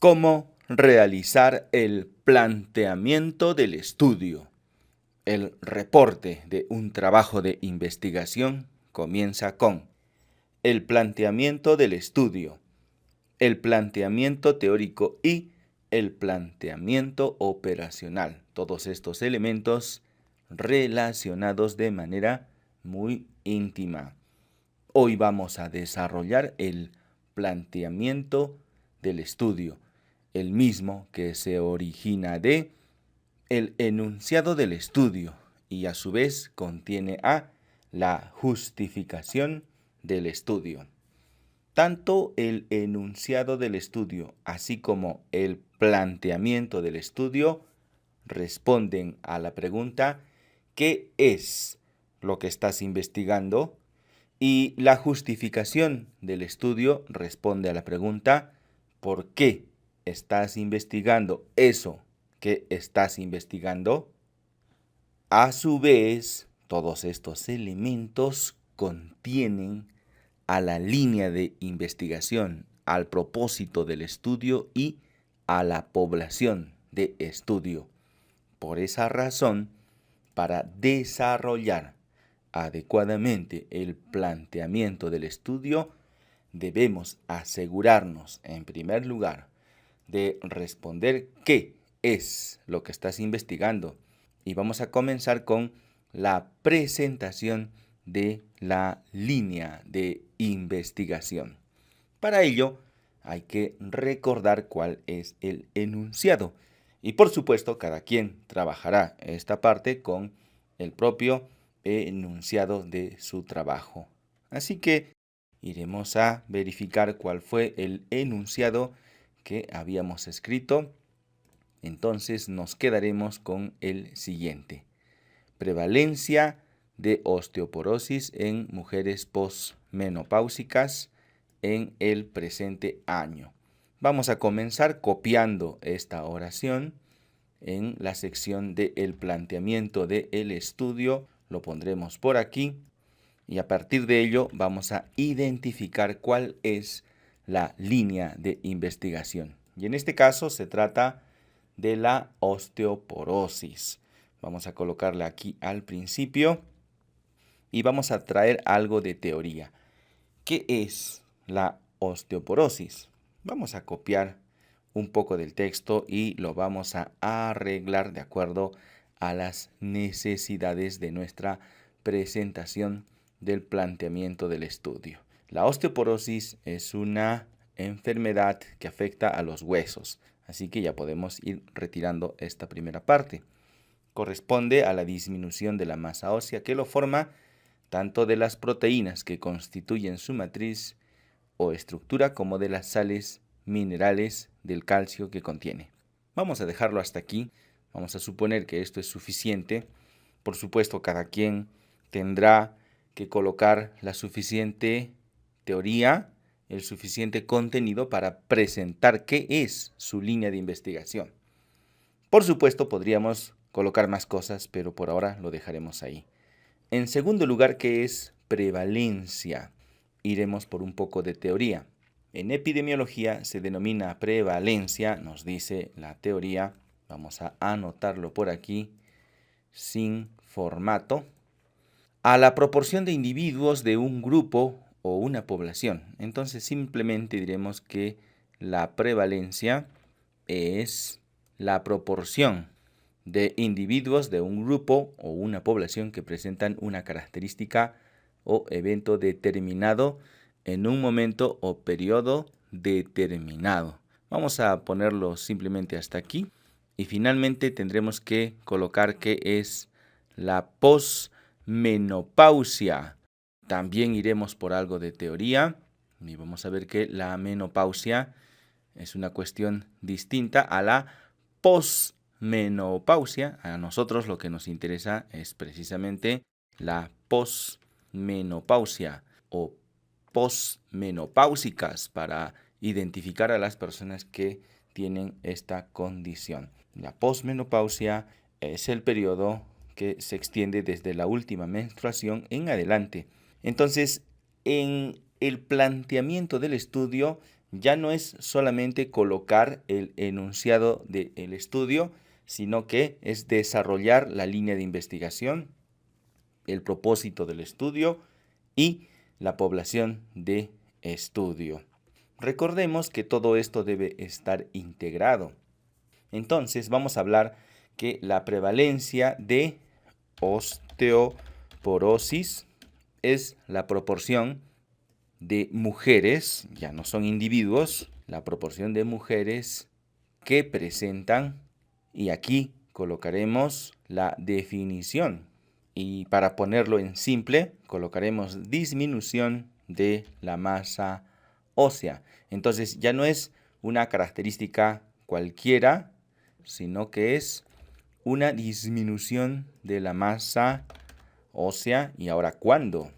¿Cómo realizar el planteamiento del estudio? El reporte de un trabajo de investigación comienza con el planteamiento del estudio, el planteamiento teórico y el planteamiento operacional. Todos estos elementos relacionados de manera muy íntima. Hoy vamos a desarrollar el planteamiento del estudio, el mismo que se origina de el enunciado del estudio y a su vez contiene la justificación del estudio. Tanto el enunciado del estudio así como el planteamiento del estudio responden a la pregunta ¿qué es lo que estás investigando? Y la justificación del estudio responde a la pregunta ¿por qué estás investigando eso que estás investigando? A su vez, todos estos elementos contienen a la línea de investigación, al propósito del estudio y a la población de estudio. Por esa razón, para desarrollar adecuadamente el planteamiento del estudio, debemos asegurarnos, en primer lugar, de responder qué es lo que estás investigando. Y vamos a comenzar con la presentación de la línea de investigación. Para ello, hay que recordar cuál es el enunciado. Y por supuesto, cada quien trabajará esta parte con el propio enunciado de su trabajo. Así que iremos a verificar cuál fue el enunciado que habíamos escrito. Entonces nos quedaremos con el siguiente. Prevalencia de osteoporosis en mujeres posmenopáusicas en el presente año. Vamos a comenzar copiando esta oración en la sección del planteamiento del estudio. Lo pondremos por aquí y a partir de ello vamos a identificar cuál es la línea de investigación. Y en este caso se trata de la osteoporosis. Vamos a colocarla aquí al principio y vamos a traer algo de teoría. ¿Qué es la osteoporosis? Vamos a copiar un poco del texto y lo vamos a arreglar de acuerdo a las necesidades de nuestra presentación del planteamiento del estudio. La osteoporosis es una enfermedad que afecta a los huesos, así que ya podemos ir retirando esta primera parte. Corresponde a la disminución de la masa ósea que lo forma, tanto de las proteínas que constituyen su matriz o estructura como de las sales minerales del calcio que contiene. Vamos a dejarlo hasta aquí. Vamos a suponer que esto es suficiente. Por supuesto, cada quien tendrá que colocar la suficiente teoría, el suficiente contenido para presentar qué es su línea de investigación. Por supuesto, podríamos colocar más cosas, pero por ahora lo dejaremos ahí. En segundo lugar, ¿qué es prevalencia? Iremos por un poco de teoría. En epidemiología se denomina prevalencia, nos dice la teoría. Vamos a anotarlo por aquí sin formato. A la proporción de individuos de un grupo o una población. Entonces simplemente diremos que la prevalencia es la proporción de individuos de un grupo o una población que presentan una característica o evento determinado en un momento o periodo determinado. Vamos a ponerlo simplemente hasta aquí y finalmente tendremos que colocar qué es la posmenopausia. También iremos por algo de teoría y vamos a ver que la menopausia es una cuestión distinta a la posmenopausia. A nosotros lo que nos interesa es precisamente la posmenopausia o posmenopáusicas para identificar a las personas que tienen esta condición. La posmenopausia es el periodo que se extiende desde la última menstruación en adelante. Entonces, en el planteamiento del estudio ya no es solamente colocar el enunciado del estudio, sino que es desarrollar la línea de investigación, el propósito del estudio y la población de estudio. Recordemos que todo esto debe estar integrado. Entonces vamos a hablar que la prevalencia de osteoporosis es la proporción de mujeres, ya no son individuos, la proporción de mujeres que presentan, y aquí colocaremos la definición. Y para ponerlo en simple, colocaremos disminución de la masa ósea. Entonces ya no es una característica cualquiera, sino que es una disminución de la masa ósea. ¿Y ahora cuándo?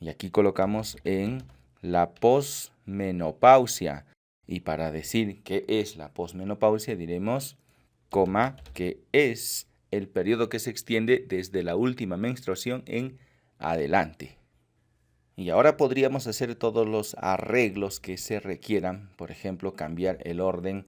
Y aquí colocamos en la posmenopausia. Y para decir qué es la posmenopausia diremos, que es el periodo que se extiende desde la última menstruación en adelante. Y ahora podríamos hacer todos los arreglos que se requieran, por ejemplo, cambiar el orden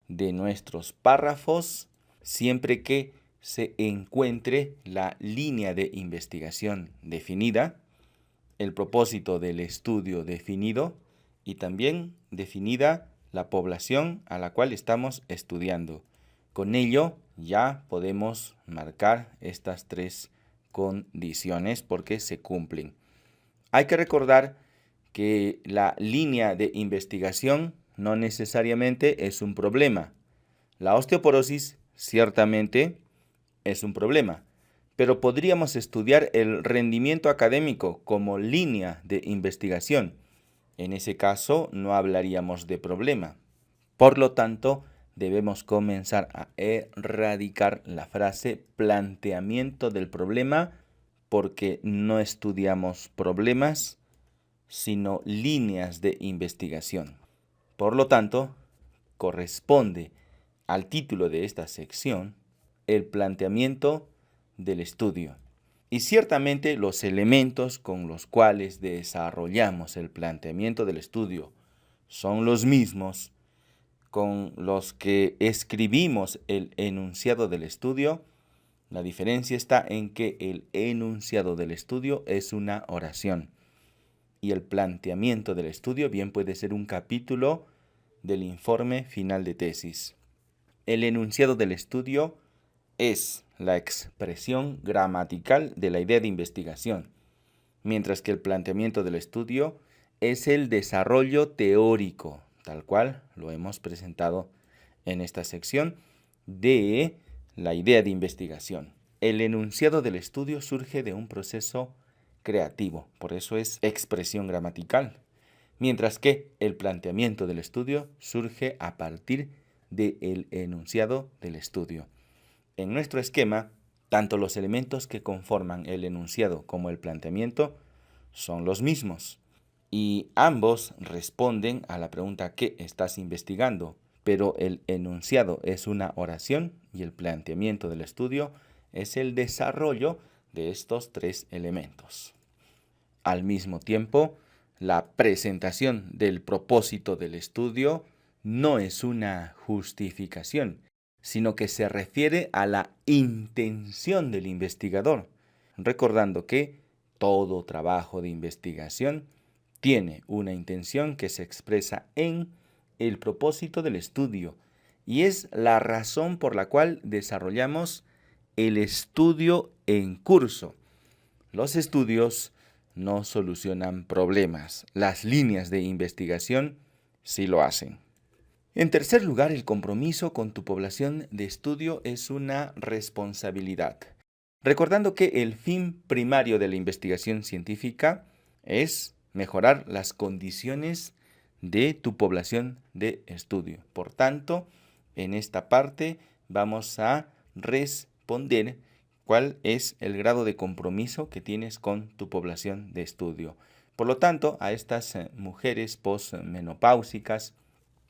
de nuestros párrafos, siempre que se encuentre la línea de investigación definida, el propósito del estudio definido y también definida la población a la cual estamos estudiando. Con ello ya podemos marcar estas tres condiciones porque se cumplen. Hay que recordar que la línea de investigación no necesariamente es un problema. La osteoporosis ciertamente es un problema, pero podríamos estudiar el rendimiento académico como línea de investigación. En ese caso no hablaríamos de problema. Por lo tanto, debemos comenzar a erradicar la frase planteamiento del problema porque no estudiamos problemas, sino líneas de investigación. Por lo tanto, corresponde al título de esta sección el planteamiento del estudio. Y ciertamente los elementos con los cuales desarrollamos el planteamiento del estudio son los mismos con los que escribimos el enunciado del estudio. La diferencia está en que el enunciado del estudio es una oración y el planteamiento del estudio bien puede ser un capítulo del informe final de tesis. El enunciado del estudio es la expresión gramatical de la idea de investigación, mientras que el planteamiento del estudio es el desarrollo teórico, tal cual lo hemos presentado en esta sección, de la idea de investigación. El enunciado del estudio surge de un proceso creativo, por eso es expresión gramatical, mientras que el planteamiento del estudio surge a partir del enunciado del estudio. En nuestro esquema, tanto los elementos que conforman el enunciado como el planteamiento son los mismos y ambos responden a la pregunta ¿qué estás investigando? Pero el enunciado es una oración y el planteamiento del estudio es el desarrollo de estos tres elementos. Al mismo tiempo, la presentación del propósito del estudio no es una justificación, sino que se refiere a la intención del investigador, recordando que todo trabajo de investigación tiene una intención que se expresa en el propósito del estudio y es la razón por la cual desarrollamos el estudio en curso. Los estudios no solucionan problemas, las líneas de investigación sí lo hacen. En tercer lugar, el compromiso con tu población de estudio es una responsabilidad. Recordando que el fin primario de la investigación científica es mejorar las condiciones de tu población de estudio. Por tanto, en esta parte vamos a responder cuál es el grado de compromiso que tienes con tu población de estudio. Por lo tanto, a estas mujeres posmenopáusicas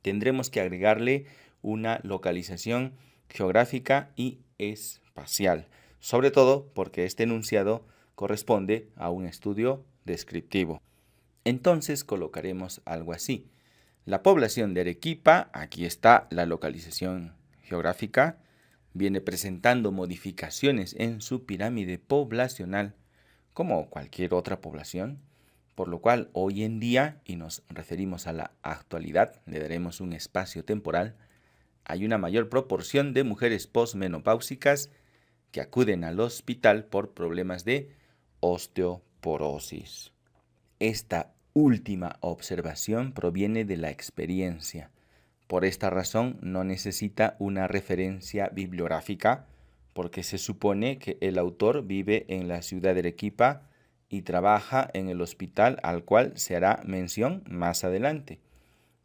tendremos que agregarle una localización geográfica y espacial, sobre todo porque este enunciado corresponde a un estudio descriptivo. Entonces colocaremos algo así. La población de Arequipa, aquí está la localización geográfica, viene presentando modificaciones en su pirámide poblacional como cualquier otra población, por lo cual hoy en día, y nos referimos a la actualidad, le daremos un espacio temporal, hay una mayor proporción de mujeres posmenopáusicas que acuden al hospital por problemas de osteoporosis. Esta última observación proviene de la experiencia. Por esta razón no necesita una referencia bibliográfica, porque se supone que el autor vive en la ciudad de Arequipa y trabaja en el hospital al cual se hará mención más adelante.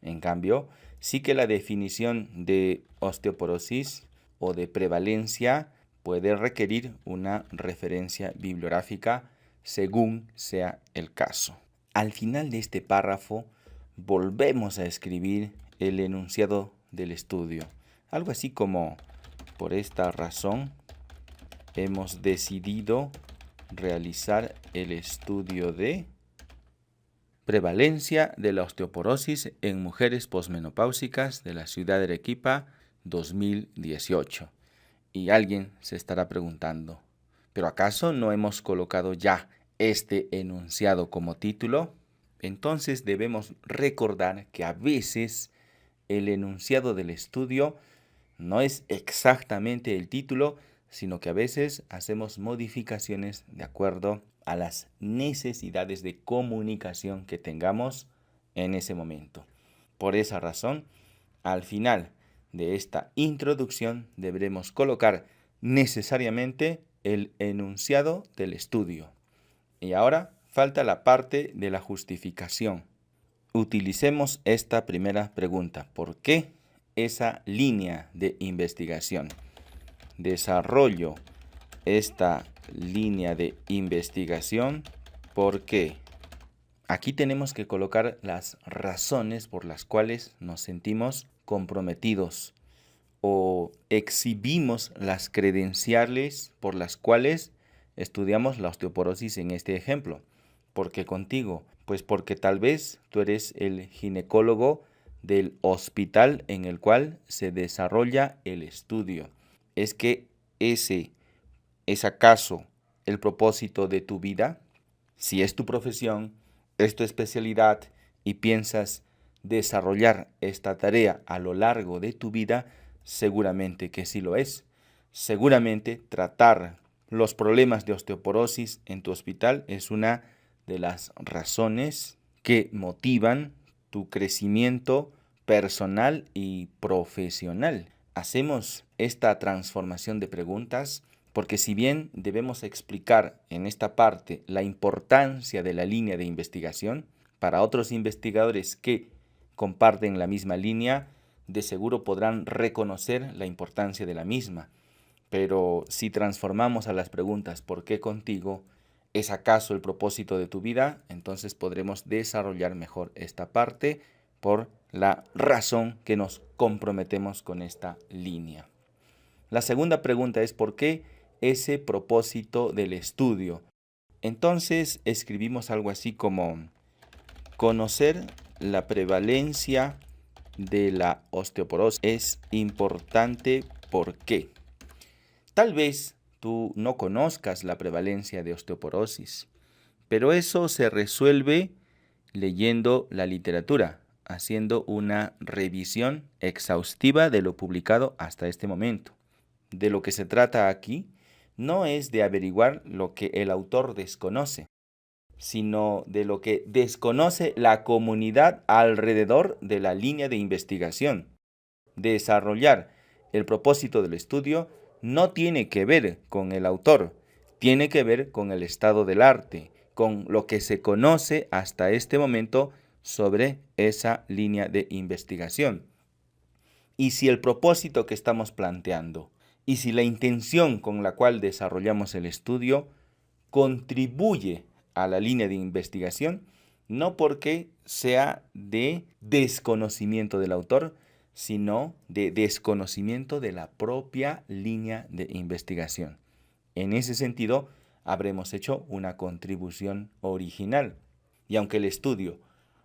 En cambio, sí que la definición de osteoporosis o de prevalencia puede requerir una referencia bibliográfica según sea el caso. Al final de este párrafo volvemos a escribir el enunciado del estudio. Algo así como, por esta razón, hemos decidido realizar el estudio de prevalencia de la osteoporosis en mujeres posmenopáusicas de la ciudad de Arequipa 2018. Y alguien se estará preguntando, ¿pero acaso no hemos colocado ya este enunciado como título? Entonces debemos recordar que a veces el enunciado del estudio no es exactamente el título, sino que a veces hacemos modificaciones de acuerdo a las necesidades de comunicación que tengamos en ese momento. Por esa razón, al final de esta introducción deberemos colocar necesariamente el enunciado del estudio. Y ahora falta la parte de la justificación. Utilicemos esta primera pregunta. ¿Por qué esa línea de investigación? Desarrollo esta línea de investigación. ¿Por qué? Aquí tenemos que colocar las razones por las cuales nos sentimos comprometidos o exhibimos las credenciales por las cuales estudiamos la osteoporosis en este ejemplo. ¿Por qué contigo? Pues porque tal vez tú eres el ginecólogo del hospital en el cual se desarrolla el estudio. ¿Es que ese es acaso el propósito de tu vida? Si es tu profesión, es tu especialidad y piensas desarrollar esta tarea a lo largo de tu vida, seguramente que sí lo es. Seguramente tratar los problemas de osteoporosis en tu hospital es una de las razones que motivan tu crecimiento personal y profesional. Hacemos esta transformación de preguntas porque si bien debemos explicar en esta parte la importancia de la línea de investigación, para otros investigadores que comparten la misma línea, de seguro podrán reconocer la importancia de la misma. Pero si transformamos a las preguntas ¿por qué contigo? ¿Es acaso el propósito de tu vida? Entonces podremos desarrollar mejor esta parte por la razón que nos comprometemos con esta línea. La segunda pregunta es ¿por qué ese propósito del estudio? Entonces escribimos algo así como conocer la prevalencia de la osteoporosis es importante. ¿Por qué? Tal vez tú no conozcas la prevalencia de osteoporosis, pero eso se resuelve leyendo la literatura, haciendo una revisión exhaustiva de lo publicado hasta este momento. De lo que se trata aquí no es de averiguar lo que el autor desconoce, sino de lo que desconoce la comunidad alrededor de la línea de investigación. Desarrollar el propósito del estudio no tiene que ver con el autor, tiene que ver con el estado del arte, con lo que se conoce hasta este momento sobre esa línea de investigación. Y si el propósito que estamos planteando y si la intención con la cual desarrollamos el estudio contribuye a la línea de investigación, no porque sea de desconocimiento del autor, sino de desconocimiento de la propia línea de investigación. En ese sentido, habremos hecho una contribución original. Y aunque el estudio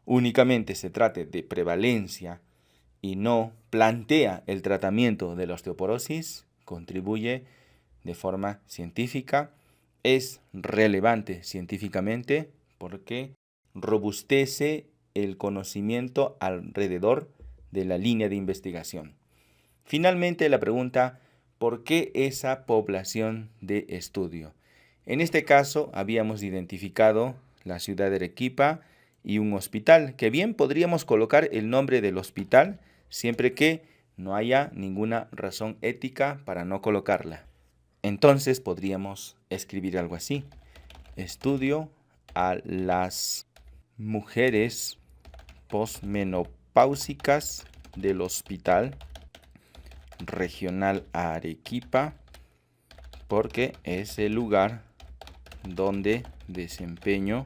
únicamente se trate de prevalencia y no plantea el tratamiento de la osteoporosis, contribuye de forma científica, es relevante científicamente porque robustece el conocimiento alrededor de la línea de investigación. Finalmente, la pregunta, ¿por qué esa población de estudio? En este caso, habíamos identificado la ciudad de Arequipa y un hospital, que bien podríamos colocar el nombre del hospital siempre que no haya ninguna razón ética para no colocarla. Entonces podríamos escribir algo así: estudio a las mujeres posmenopáusicas del Hospital Regional Arequipa, porque es el lugar donde desempeño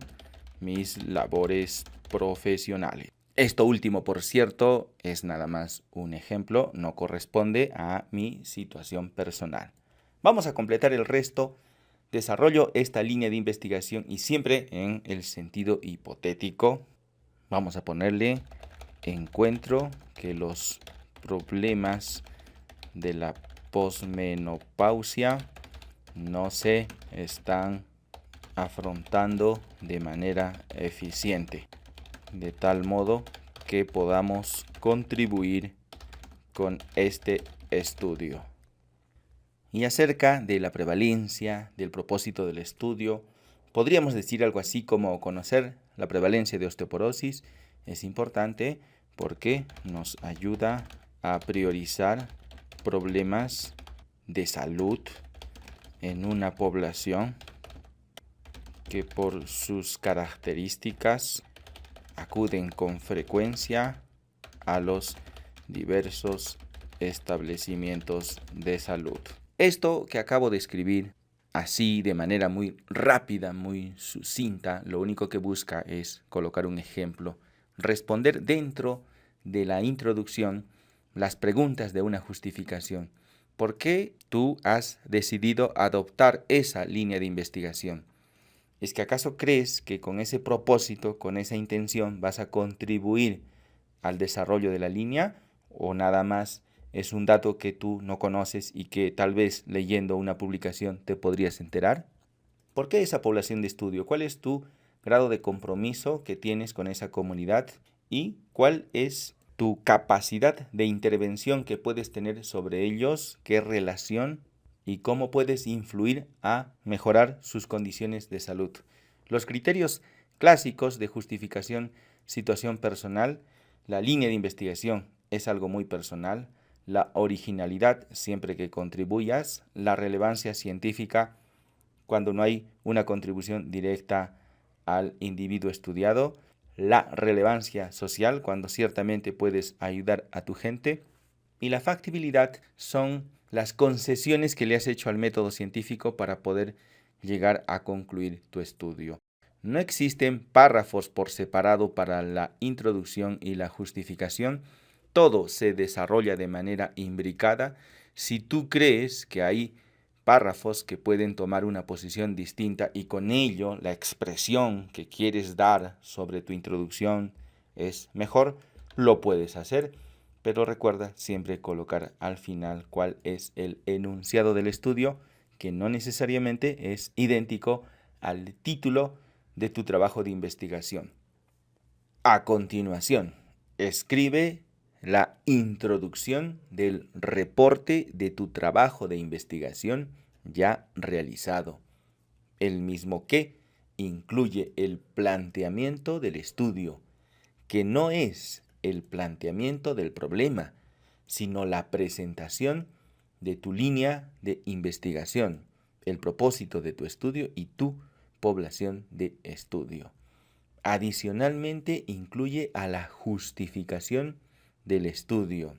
mis labores profesionales. Esto último, por cierto, es nada más un ejemplo, no corresponde a mi situación personal. Vamos a completar el resto. Desarrollo esta línea de investigación y siempre en el sentido hipotético. Vamos a ponerle: encuentro que los problemas de la posmenopausia no se están afrontando de manera eficiente, de tal modo que podamos contribuir con este estudio. Y acerca de la prevalencia, del propósito del estudio, podríamos decir algo así como: conocer la prevalencia de osteoporosis es importante porque nos ayuda a priorizar problemas de salud en una población que por sus características acuden con frecuencia a los diversos establecimientos de salud. Esto que acabo de escribir así de manera muy rápida, muy sucinta, lo único que busca es colocar un ejemplo, responder dentro de la introducción las preguntas de una justificación. ¿Por qué tú has decidido adoptar esa línea de investigación? ¿Es que acaso crees que con ese propósito, con esa intención, vas a contribuir al desarrollo de la línea, o nada más es un dato que tú no conoces y que tal vez leyendo una publicación te podrías enterar? ¿Por qué esa población de estudio? ¿Cuál es tu grado de compromiso que tienes con esa comunidad? ¿Y cuál es tu capacidad de intervención que puedes tener sobre ellos? ¿Qué relación? ¿Y cómo puedes influir a mejorar sus condiciones de salud? Los criterios clásicos de justificación: situación personal, la línea de investigación es algo muy personal, la originalidad siempre que contribuyas, la relevancia científica cuando no hay una contribución directa al individuo estudiado, la relevancia social cuando ciertamente puedes ayudar a tu gente, y la factibilidad son las concesiones que le has hecho al método científico para poder llegar a concluir tu estudio. No existen párrafos por separado para la introducción y la justificación. Todo se desarrolla de manera imbricada. Si tú crees que hay párrafos que pueden tomar una posición distinta y con ello la expresión que quieres dar sobre tu introducción es mejor, lo puedes hacer. Pero recuerda siempre colocar al final cuál es el enunciado del estudio, que no necesariamente es idéntico al título de tu trabajo de investigación. A continuación, escribe la introducción del reporte de tu trabajo de investigación ya realizado, el mismo que incluye el planteamiento del estudio, que no es el planteamiento del problema, sino la presentación de tu línea de investigación, el propósito de tu estudio y tu población de estudio. Adicionalmente, incluye a la justificación del estudio.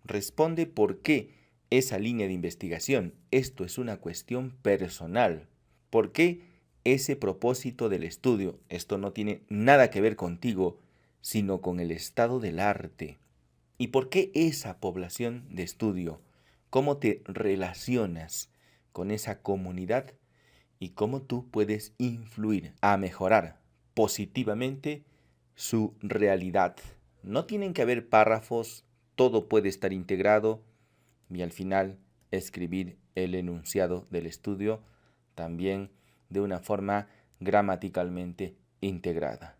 Responde por qué esa línea de investigación. Esto es una cuestión personal. ¿Por qué ese propósito del estudio? Esto no tiene nada que ver contigo, sino con el estado del arte. ¿Y por qué esa población de estudio? ¿Cómo te relacionas con esa comunidad y cómo tú puedes influir a mejorar positivamente su realidad. No tienen que haber párrafos, todo puede estar integrado y al final escribir el enunciado del estudio también de una forma gramaticalmente integrada.